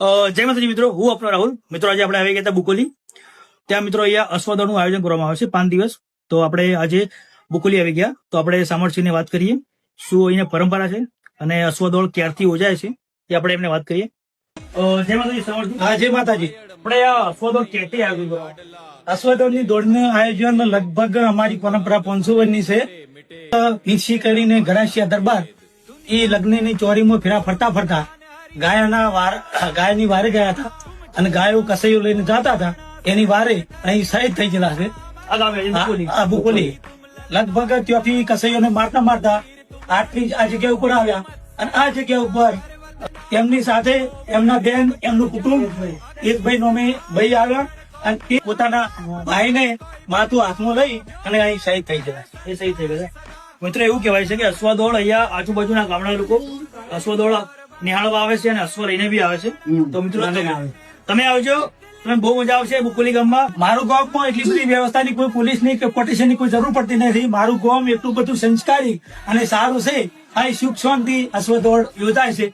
જય માતાજી મિત્રો, હું આપનો રાહુલ. મિત્રો આજે આપણે આવી ગયા હતા બુકોલી. ત્યાં મિત્રો અહીંયા અશ્વદળનું આયોજન કરવામાં આવે છે 5 દિવસ. તો આપણે આજે બુકોલી આવી ગયા. તો આપણે સામરસિંહને વાત કરીએ શું અહીંયા પરંપરા છે અને અશ્વદળ ક્યારથી યોજાય છે એ આપણે એમને વાત કરીએ. જય માતાજી સામરસિંહ. હા, જય માતાજી. આપણે આ અશ્વદળ ક્યારથી આયોજન કરવામાં આવે? અશ્વદળની દોડનું આયોજન લગભગ અમારી પરંપરા 500 વર્ષની છે. પીંછી કરીને ગરાસિયા દરબાર એ લગ્નની ચોરીમાં ફેરા ફરતા ગાયની વારે ગયા હતા અને ગાયો કસૈયો લઈને જતા હતા. એની વારે અહીં શહીદ થઈ ગયેલા છે. આ ગામે બુકોલી. આ બુકોલી લગભગ ત્યાંથી કસૈયોને મારતા આટલી આ જગ્યા ઉપર આવ્યા અને આ જગ્યા ઉપર એમની સાથે એમના બેન એમનું કુટુંબ એક ભાઈ નોમે ભાઈ આવ્યા અને તે પોતાના ભાઈને માથું હાથમાં લઈ અને અહીં શહીદ થઈ ગયા. એ સહી થઈ ગયા. મિત્રો એવું કહેવાય છે કે અશ્વદળ અહીંયા આજુબાજુના ગામના લોકો અશ્વદળ નિહાળવા આવે છે અને અશ્વ લઈને બી આવે છે. તો મિત્રો તમે આવજો, તમે બહુ મજા આવશે બુકોલી ગામમાં. મારું ગામમાં એટલી બધી વ્યવસ્થાની કોઈ પોલીસની કે પ્રોટેક્શનની કોઈ જરૂર પડતી નથી. મારું ગામ એટલું બધું સંસ્કારી અને સારું છે. અહીં સુખ શાંતિ અશ્વદળ યોજાય છે.